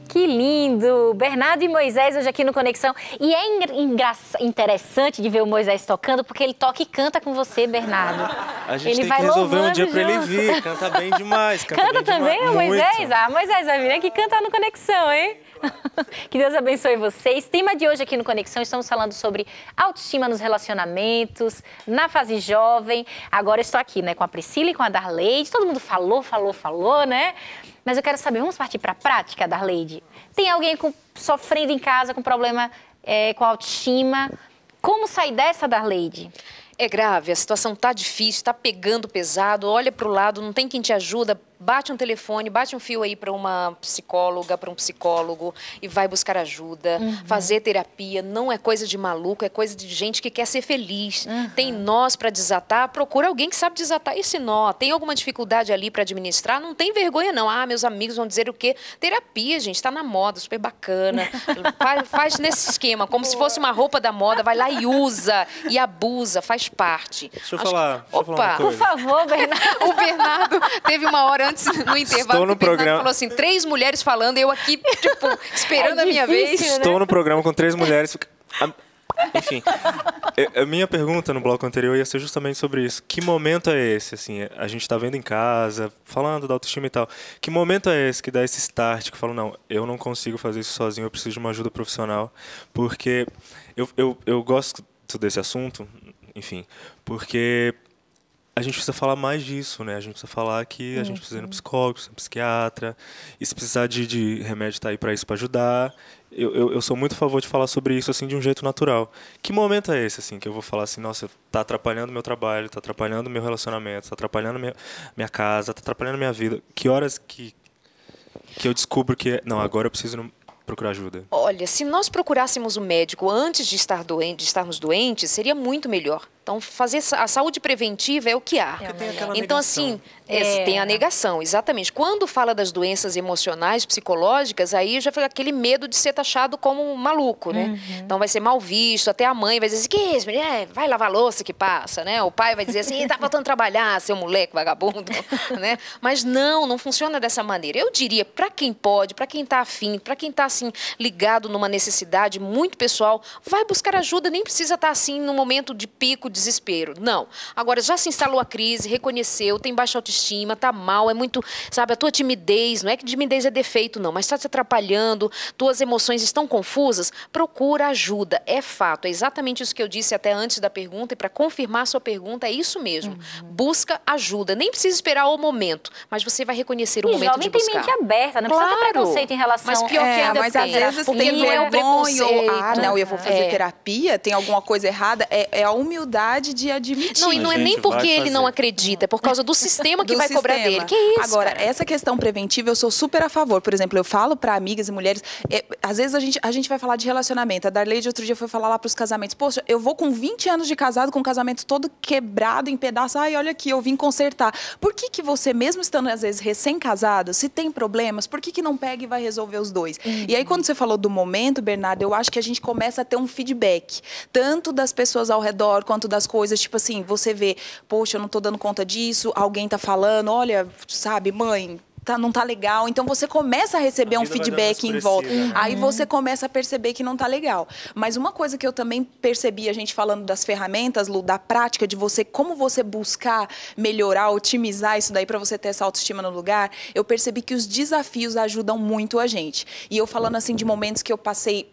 Que lindo! Bernardo e Moisés hoje aqui no Conexão. E é interessante de ver o Moisés tocando, porque ele toca e canta com você, Bernardo. A gente ele tem vai que resolver um louvando dia pra ele junto. vir. Canta bem demais. Canta bem também o Moisés? Muito. Ah, Moisés vai vir aqui cantar no Conexão, hein? Que Deus abençoe vocês. Tema de hoje aqui no Conexão, estamos falando sobre autoestima nos relacionamentos, na fase jovem. Agora eu estou aqui, né, com a Priscila e com a Darleide. Todo mundo falou, né? Mas eu quero saber, vamos partir para a prática, Darleide? Tem alguém sofrendo em casa com problema com autoestima? Como sair dessa, Darleide? É grave, a situação tá difícil, tá pegando pesado, olha para o lado, não tem quem te ajuda, bate um telefone, bate um fio aí para uma psicóloga, para um psicólogo e vai buscar ajuda. Fazer terapia não é coisa de maluco, é coisa de gente que quer ser feliz. Tem nós para desatar, procura alguém que sabe desatar esse nó. Tem alguma dificuldade ali para administrar, não tem vergonha não. Ah, meus amigos vão dizer o quê? Terapia, gente, tá na moda, super bacana. Faz nesse esquema, como se fosse uma roupa da moda, vai lá e usa e abusa, faz parte. Deixa eu falar uma Opa, coisa. Por favor, Bernardo. O Bernardo teve uma hora antes, no intervalo, no que o Bernardo programa. falou assim, 3 mulheres falando, eu aqui, tipo, esperando a minha vez. né? Estou no programa com 3 mulheres. Enfim, a minha pergunta no bloco anterior ia ser justamente sobre isso. Que momento é esse? Assim, a gente está vendo em casa, falando da autoestima e tal. Que momento é esse que dá esse start, que fala, não, eu não consigo fazer isso sozinho, eu preciso de uma ajuda profissional. Porque eu gosto desse assunto, enfim, porque a gente precisa falar mais disso, né? A gente precisa falar que a gente precisa ir no psicólogo, precisa ir no psiquiatra, e se precisar de remédio, tá aí para isso, para ajudar. Eu sou muito a favor de falar sobre isso assim de um jeito natural. Que momento é esse assim que eu vou falar assim, nossa, tá atrapalhando meu trabalho, tá atrapalhando meu relacionamento, tá atrapalhando minha casa, tá atrapalhando minha vida? Que horas que eu descubro que não, agora eu preciso procurar ajuda? Olha, se nós procurássemos o médico antes de estarmos doentes, seria muito melhor. Então, fazer a saúde preventiva é o que há. Então, assim, tem a negação, exatamente. Quando fala das doenças emocionais, psicológicas, aí já fica aquele medo de ser taxado como maluco, né? Então, vai ser mal visto, até a mãe vai dizer assim, que isso, mulher, vai lavar louça que passa, né? O pai vai dizer assim, tá faltando trabalhar, seu moleque vagabundo, né? Mas não funciona dessa maneira. Eu diria, para quem pode, para quem tá afim, para quem tá, assim, ligado numa necessidade muito pessoal, vai buscar ajuda, nem precisa estar, assim, num momento de pico, desespero. Não. Agora, já se instalou a crise, reconheceu, tem baixa autoestima, tá mal, é muito, sabe, a tua timidez, não é que timidez é defeito, não, mas está te atrapalhando, tuas emoções estão confusas, procura ajuda. É fato, é exatamente isso que eu disse até antes da pergunta, e para confirmar a sua pergunta, é isso mesmo. Busca ajuda. Nem precisa esperar o momento, mas você vai reconhecer o momento de buscar. Jovem tem mente aberta, não precisa ter preconceito em relação... Mas pior que ainda mas tem. às vezes Porque tem não é o preconceito. não, eu vou fazer terapia, tem alguma coisa errada. É a humildade de admitir. Não, e não é nem porque ele não acredita, é por causa do sistema que vai cobrar dele. Que isso, Agora, cara? essa questão preventiva, eu sou super a favor. Por exemplo, eu falo para amigas e mulheres, às vezes a gente vai falar de relacionamento. A Darleide outro dia foi falar lá para os casamentos. Poxa, eu vou com 20 anos de casado, com o casamento todo quebrado, em pedaços. Ai, olha aqui, eu vim consertar. Por que você, mesmo estando às vezes recém-casado, se tem problemas, por que não pega e vai resolver os dois? E aí, quando você falou do momento, Bernardo, eu acho que a gente começa a ter um feedback, tanto das pessoas ao redor, quanto das coisas, tipo assim, você vê, poxa, eu não tô dando conta disso, alguém tá falando, olha, sabe, mãe, não tá legal. Então, você começa a receber um feedback em volta. Aí você começa a perceber que não tá legal. Mas uma coisa que eu também percebi, a gente falando das ferramentas, Lu, da prática de você, como você buscar melhorar, otimizar isso daí para você ter essa autoestima no lugar, eu percebi que os desafios ajudam muito a gente. E eu falando assim de momentos que eu passei,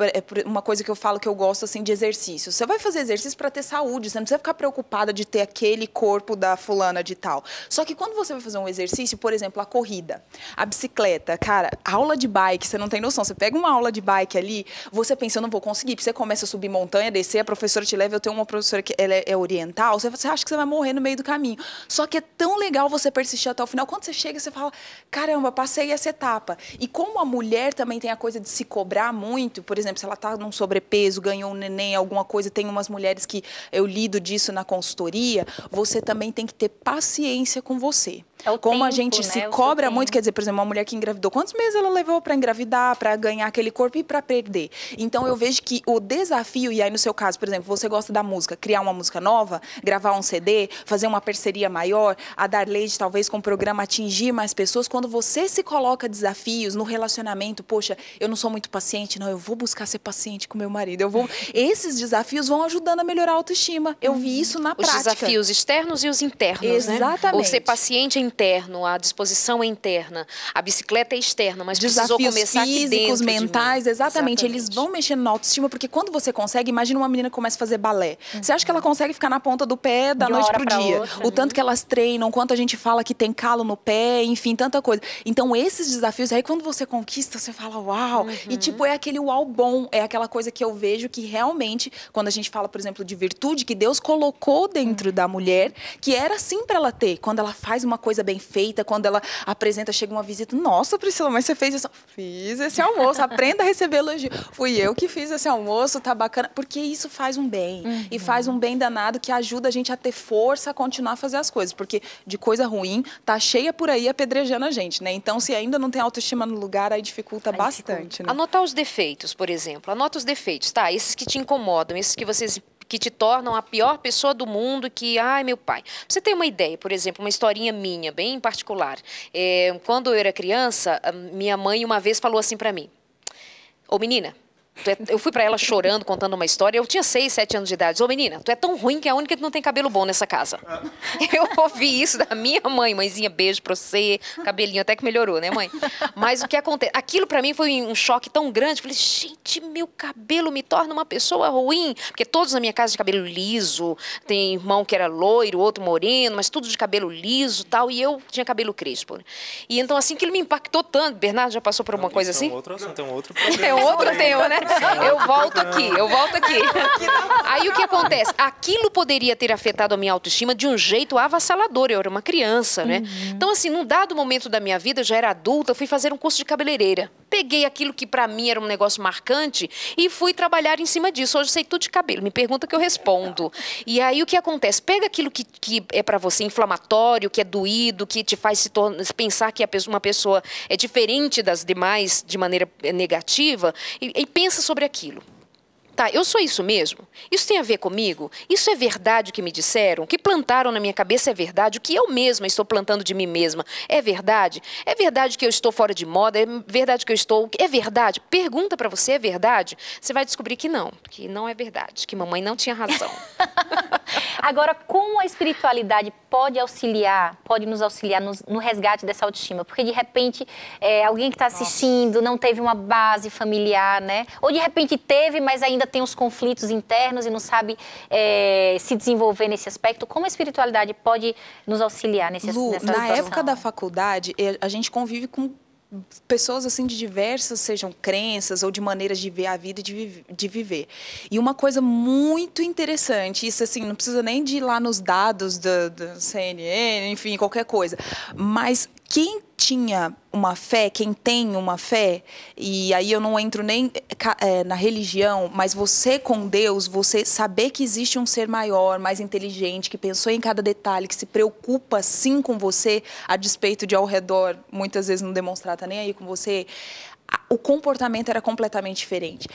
uma coisa que eu falo que eu gosto assim de exercício. Você vai fazer exercício para ter saúde, você não precisa ficar preocupada de ter aquele corpo da fulana de tal. Só que quando você vai fazer um exercício, por exemplo, a corrida, a bicicleta, cara, aula de bike, você não tem noção. Você pega uma aula de bike ali, você pensa, eu não vou conseguir. Você começa a subir montanha, descer, a professora te leva. Eu tenho uma professora que ela é oriental, você acha que você vai morrer no meio do caminho. Só que é tão legal você persistir até o final. Quando você chega, você fala, caramba, passei essa etapa. E como a mulher também tem a coisa de se cobrar muito, por exemplo, se ela tá num sobrepeso, ganhou um neném, alguma coisa, tem umas mulheres que eu lido disso na consultoria, você também tem que ter paciência com você. Como a tempo, gente né? se O cobra seu muito, tempo. quer dizer, por exemplo, uma mulher que engravidou, quantos meses ela levou para engravidar, para ganhar aquele corpo e para perder? Então eu vejo que o desafio, e aí no seu caso, por exemplo, você gosta da música, criar uma música nova, gravar um CD, fazer uma parceria maior, a Darleide talvez com o programa atingir mais pessoas, quando você se coloca desafios no relacionamento, poxa, eu não sou muito paciente, não, eu vou buscar ser paciente com meu marido, esses desafios vão ajudando a melhorar a autoestima. Eu vi isso na prática. Os desafios externos e os internos, né? Exatamente. O ser paciente é interno, a disposição é interna, a bicicleta é externa, mas precisou Desafios começar aqui físicos, dentro mentais, exatamente. Eles vão mexendo na autoestima, porque quando você consegue, imagina uma menina que começa a fazer balé. Você acha que ela consegue ficar na ponta do pé da De uma noite hora pro pra dia? outra, O tanto que elas treinam, quanto a gente fala que tem calo no pé, enfim, tanta coisa. Então, esses desafios, aí quando você conquista, você fala, uau! E tipo, é aquele uau bom, é aquela coisa que eu vejo que realmente, quando a gente fala, por exemplo, de virtude, que Deus colocou dentro da mulher, que era assim para ela ter. Quando ela faz uma coisa bem feita, quando ela apresenta, chega uma visita, nossa, Priscila, mas você fez isso? Fiz esse almoço, aprenda a receber elogio. Fui eu que fiz esse almoço, tá bacana. Porque isso faz um bem. E faz um bem danado que ajuda a gente a ter força a continuar a fazer as coisas. Porque de coisa ruim, tá cheia por aí apedrejando a gente, né? Então, se ainda não tem autoestima no lugar, aí dificulta bastante, né? Anotar os defeitos, por exemplo. Anota os defeitos, tá? Esses que te incomodam, esses que te tornam a pior pessoa do mundo, que, ai, meu pai. Pra você ter uma ideia, por exemplo, uma historinha minha, bem particular. Quando eu era criança, minha mãe uma vez falou assim pra mim, ô menina, eu fui pra ela chorando, contando uma história. Eu tinha 6, 7 anos de idade. Ô, menina, tu é tão ruim que é a única que não tem cabelo bom nessa casa. Eu ouvi isso da minha mãe. Mãezinha, beijo pra você. Cabelinho até que melhorou, né, mãe? Mas o que acontece? Aquilo pra mim foi um choque tão grande. Falei, gente, meu cabelo me torna uma pessoa ruim. Porque todos na minha casa de cabelo liso. Tem irmão que era loiro, outro moreno, mas tudo de cabelo liso e tal. E eu tinha cabelo crespo. E então, assim, aquilo me impactou tanto. Bernardo já passou por uma coisa assim? É um outro assunto, é um outro problema. É outro tema, né? Eu volto aqui. Aí o que acontece? Aquilo poderia ter afetado a minha autoestima de um jeito avassalador. Eu era uma criança, né? Então, assim, num dado momento da minha vida, eu já era adulta, eu fui fazer um curso de cabeleireira. Peguei aquilo que pra mim era um negócio marcante e fui trabalhar em cima disso. Hoje eu sei tudo de cabelo. Me pergunta que eu respondo. E aí o que acontece? Pega aquilo que é pra você inflamatório, que é doído, que te faz pensar que uma pessoa é diferente das demais de maneira negativa e pensa sobre aquilo. Tá, eu sou isso mesmo? Isso tem a ver comigo? Isso é verdade o que me disseram? O que plantaram na minha cabeça é verdade? O que eu mesma estou plantando de mim mesma é verdade? É verdade que eu estou fora de moda? É verdade que eu estou... É verdade? Pergunta pra você, é verdade? Você vai descobrir que não é verdade, que mamãe não tinha razão. Agora, como a espiritualidade pode nos auxiliar no resgate dessa autoestima? Porque, de repente, alguém que está assistindo não teve uma base familiar, né? Ou, de repente, teve, mas ainda tem os conflitos internos e não sabe se desenvolver nesse aspecto. Como a espiritualidade pode nos auxiliar nessa situação? Na época da faculdade, a gente convive com pessoas assim de diversas, sejam crenças ou de maneiras de ver a vida e de viver. E uma coisa muito interessante, isso assim, não precisa nem de ir lá nos dados do CNN, enfim, qualquer coisa, mas quem tinha uma fé, quem tem uma fé, e aí eu não entro nem na religião, mas você com Deus, você saber que existe um ser maior, mais inteligente, que pensou em cada detalhe, que se preocupa sim com você, a despeito de ao redor muitas vezes não demonstrar, tá nem aí com você, o comportamento era completamente diferente.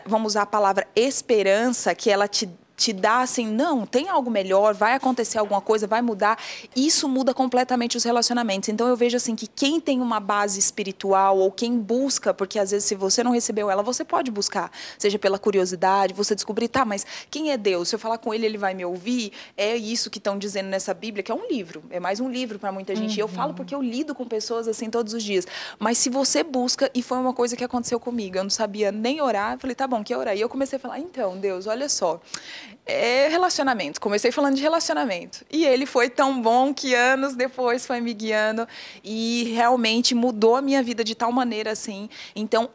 Vamos usar a palavra esperança, que ela te dá assim, não, tem algo melhor, vai acontecer alguma coisa, vai mudar. Isso muda completamente os relacionamentos. Então, eu vejo assim que quem tem uma base espiritual ou quem busca, porque às vezes se você não recebeu ela, você pode buscar. Seja pela curiosidade, você descobrir, tá, mas quem é Deus? Se eu falar com ele, ele vai me ouvir? É isso que estão dizendo nessa Bíblia, que é um livro. É mais um livro para muita gente. E eu falo porque eu lido com pessoas assim todos os dias. Mas se você busca, e foi uma coisa que aconteceu comigo, eu não sabia nem orar, eu falei, tá bom, que orar? E eu comecei a falar, então, Deus, olha só, relacionamento. Comecei falando de relacionamento. E ele foi tão bom que anos depois foi me guiando e realmente mudou a minha vida de tal maneira assim. Então,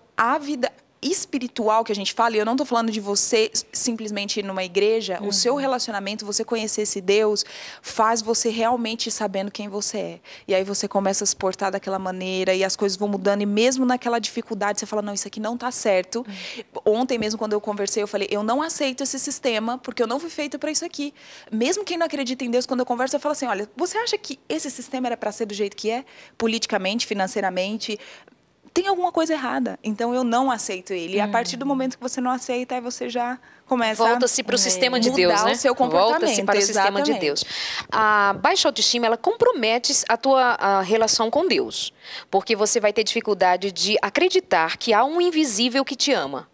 espiritual que a gente fala, e eu não estou falando de você simplesmente ir numa igreja, o seu relacionamento, você conhecer esse Deus, faz você realmente ir sabendo quem você é. E aí você começa a se portar daquela maneira, e as coisas vão mudando, e mesmo naquela dificuldade, você fala, não, isso aqui não está certo. Ontem mesmo, quando eu conversei, eu falei, eu não aceito esse sistema, porque eu não fui feita para isso aqui. Mesmo quem não acredita em Deus, quando eu converso, eu falo assim, olha, você acha que esse sistema era para ser do jeito que é? Politicamente, financeiramente, tem alguma coisa errada. Então, eu não aceito ele. E a partir do momento que você não aceita, aí você já começa volta-se para o sistema de Deus, né? O seu comportamento. Volta-se para o sistema de Deus. A baixa autoestima, ela compromete a tua relação com Deus. Porque você vai ter dificuldade de acreditar que há um invisível que te ama.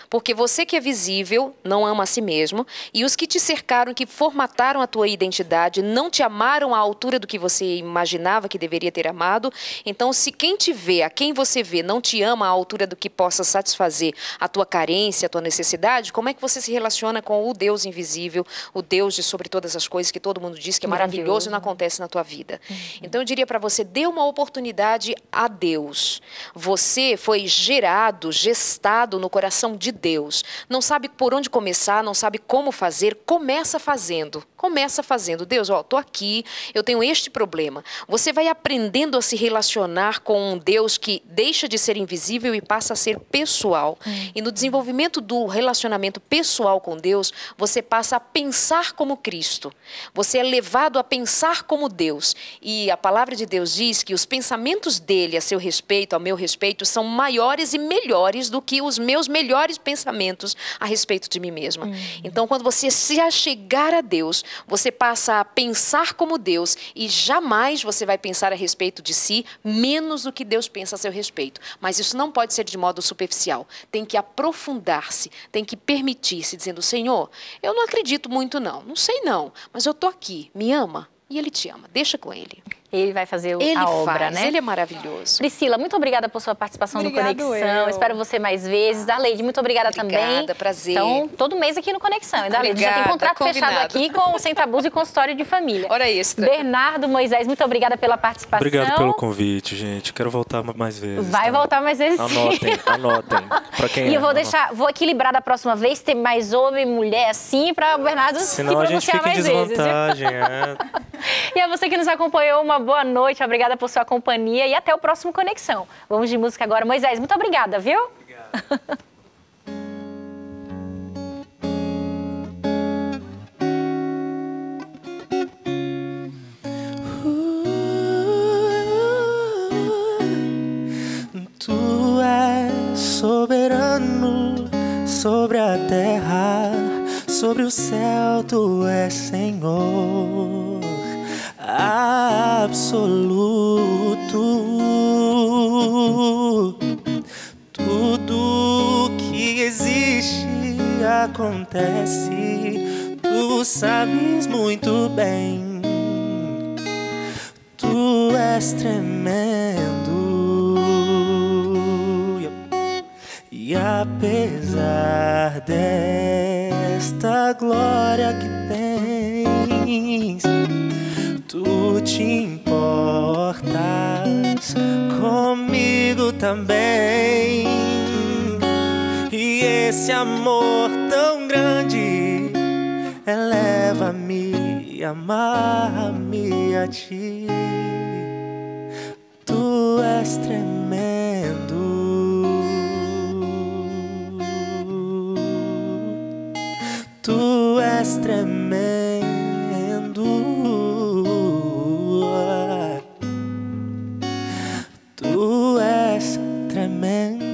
Porque você que é visível não ama a si mesmo, e os que te cercaram, que formataram a tua identidade, não te amaram à altura do que você imaginava que deveria ter amado. Então, se quem te vê, a quem você vê, não te ama à altura do que possa satisfazer a tua carência, a tua necessidade, como é que você se relaciona com o Deus invisível, o Deus de sobre todas as coisas que todo mundo diz que é maravilhoso e não acontece na tua vida? Então, eu diria para você, dê uma oportunidade a Deus. Você foi gerado, gestado no coração de Deus. Não sabe por onde começar, não sabe como fazer, começa fazendo. Começa fazendo. Deus, ó, tô aqui, eu tenho este problema. Você vai aprendendo a se relacionar com um Deus que deixa de ser invisível e passa a ser pessoal. E no desenvolvimento do relacionamento pessoal com Deus, você passa a pensar como Cristo. Você é levado a pensar como Deus. E a palavra de Deus diz que os pensamentos dele a seu respeito, ao meu respeito, são maiores e melhores do que os meus melhores pensamentos a respeito de mim mesma. Então, quando você se achegar a Deus, você passa a pensar como Deus e jamais você vai pensar a respeito de si menos do que Deus pensa a seu respeito. Mas isso não pode ser de modo superficial. Tem que aprofundar-se, tem que permitir-se, dizendo, Senhor, eu não acredito muito não sei não, mas eu tô aqui, me ama e Ele te ama, deixa com Ele. Ele vai fazer a obra, né? Ele é maravilhoso. Priscila, muito obrigada por sua participação no Conexão. Eu. Espero você mais vezes. Darleide, muito obrigada também. Obrigada, prazer. Então, todo mês aqui no Conexão. Darleide, já tem contrato fechado aqui com o Sem Tabus e Consultório de Família. Hora extra. Bernardo Moisés, muito obrigada pela participação. Obrigado pelo convite, gente. Quero voltar mais vezes. Vai voltar mais vezes, sim. Anotem. Pra quem E eu vou equilibrar da próxima vez, ter mais homem e mulher assim, para o Bernardo senão se pronunciar mais vezes. Senão a gente fica em desvantagem, E a você que nos acompanhou, uma boa noite. Obrigada por sua companhia e até o próximo Conexão. Vamos de música agora. Moisés, muito obrigada, viu? Obrigado. Tu és soberano sobre a terra, sobre o céu, tu és Senhor absoluto. Tudo que existe acontece, tu sabes muito bem. Tu és tremendo. E apesar desta glória que tens, tu te importas comigo também. E esse amor tão grande eleva-me, amarra-me a ti. Tu és tremendo. Tu és tremendo. Tu és tremendo.